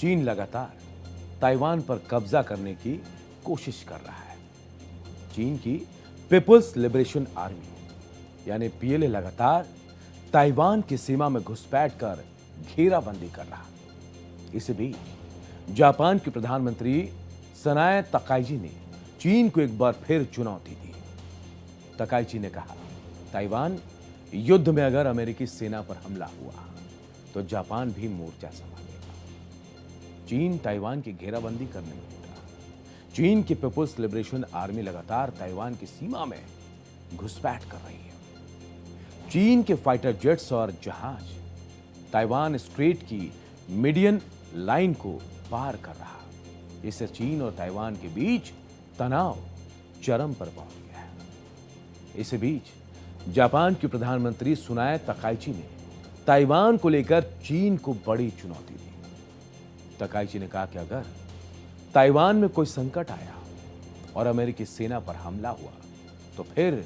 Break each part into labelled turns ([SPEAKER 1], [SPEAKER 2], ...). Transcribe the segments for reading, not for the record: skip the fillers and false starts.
[SPEAKER 1] चीन लगातार ताइवान पर कब्जा करने की कोशिश कर रहा है। चीन की पीपुल्स लिबरेशन आर्मी यानी पीएलए लगातार ताइवान की सीमा में घुसपैठ कर घेराबंदी कर रहा। इसी बीच जापान के प्रधानमंत्री सनाए तकाईची ने चीन को एक बार फिर चुनौती दी। तकाईची ने कहा, ताइवान युद्ध में अगर अमेरिकी सेना पर हमला हुआ तो जापान भी मोर्चा संभालेगा। चीन ताइवान की घेराबंदी करने में जुटा। चीन की पीपुल्स लिबरेशन आर्मी लगातार ताइवान की सीमा में घुसपैठ कर रही है। चीन के फाइटर जेट्स और जहाज ताइवान स्ट्रेट की मीडियन लाइन को पार कर रहा। इससे चीन और ताइवान के बीच तनाव चरम पर पहुंच गया है। इसी बीच जापान के प्रधानमंत्री सुनाए तकाईची ने ताइवान को लेकर चीन को बड़ी चुनौती दी। तकाईची ने कहा कि अगर ताइवान में कोई संकट आया और अमेरिकी सेना पर हमला हुआ तो फिर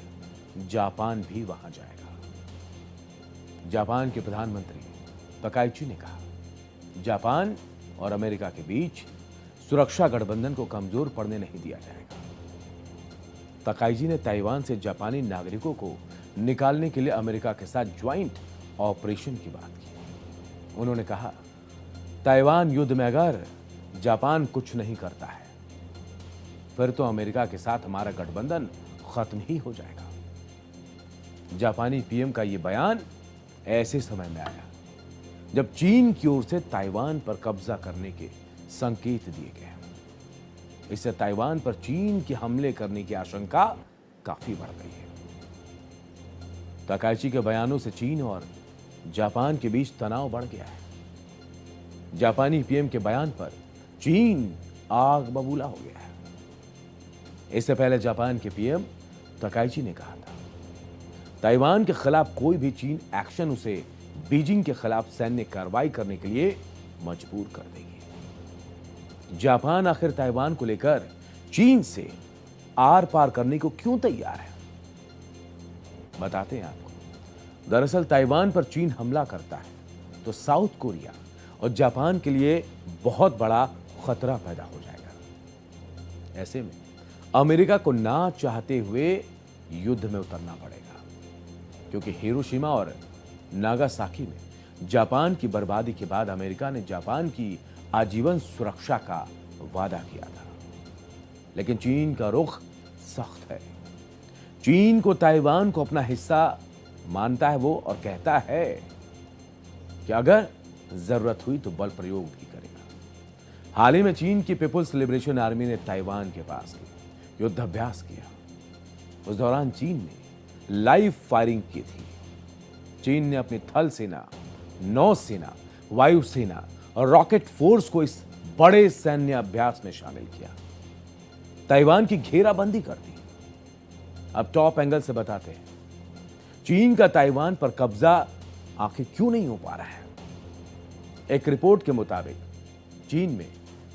[SPEAKER 1] जापान भी वहां जाएगा। जापान के प्रधानमंत्री तकाईची ने कहा, जापान और अमेरिका के बीच सुरक्षा गठबंधन को कमजोर पड़ने नहीं दिया जाएगा। तकाईची ने ताइवान से जापानी नागरिकों को निकालने के लिए अमेरिका के साथ ज्वाइंट ऑपरेशन की बात की। उन्होंने कहा, ताइवान युद्ध में अगर जापान कुछ नहीं करता है फिर तो अमेरिका के साथ हमारा गठबंधन खत्म ही हो जाएगा। जापानी पीएम का यह बयान ऐसे समय में आया जब चीन की ओर से ताइवान पर कब्जा करने के संकेत दिए गए। इससे ताइवान पर चीन के हमले करने की आशंका काफी बढ़ गई है। तकाईची के बयानों से चीन और जापान के बीच तनाव बढ़ गया है। जापानी पीएम के बयान पर चीन आग बबूला हो गया है। इससे पहले जापान के पीएम तकाईची ने कहा था, ताइवान के खिलाफ कोई भी चीन एक्शन उसे बीजिंग के खिलाफ सैन्य कार्रवाई करने के लिए मजबूर कर देगी। जापान आखिर ताइवान को लेकर चीन से आर पार करने को क्यों तैयार है, बताते हैं आपको। दरअसल ताइवान पर चीन हमला करता है तो साउथ कोरिया और जापान के लिए बहुत बड़ा खतरा पैदा हो जाएगा। ऐसे में अमेरिका को ना चाहते हुए युद्ध में उतरना पड़ेगा, क्योंकि हिरोशिमा और नागासाकी में जापान की बर्बादी के बाद अमेरिका ने जापान की आजीवन सुरक्षा का वादा किया था। लेकिन चीन का रुख सख्त है। चीन को ताइवान को अपना हिस्सा मानता है वो, और कहता है कि अगर जरूरत हुई तो बल प्रयोग भी करेगा। हाल ही में चीन की पीपुल्स लिबरेशन आर्मी ने ताइवान के पास युद्धाभ्यास किया। उस दौरान चीन ने लाइव फायरिंग की थी। चीन ने अपनी थल सेना, नौसेना, वायुसेना और रॉकेट फोर्स को इस बड़े सैन्य अभ्यास में शामिल किया। ताइवान की घेराबंदी कर दी। अब टॉप एंगल से बताते हैं, चीन का ताइवान पर कब्जा आखिर क्यों नहीं हो पा रहा है। एक रिपोर्ट के मुताबिक चीन में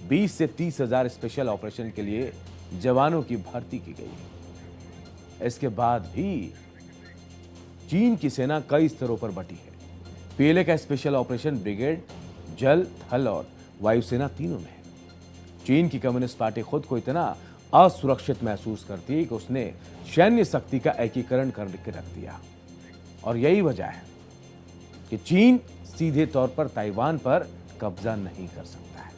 [SPEAKER 1] 20 से 30 हजार स्पेशल ऑपरेशन के लिए जवानों की भर्ती की गई है। इसके बाद भी चीन की सेना कई स्तरों पर बटी है। पीएलए का स्पेशल ऑपरेशन ब्रिगेड जल, थल और वायुसेना तीनों में है। चीन की कम्युनिस्ट पार्टी खुद को इतना असुरक्षित महसूस करती है कि उसने सैन्य शक्ति का एकीकरण करके रख दिया। और यही वजह है कि चीन सीधे तौर पर ताइवान पर कब्जा नहीं कर सकता है।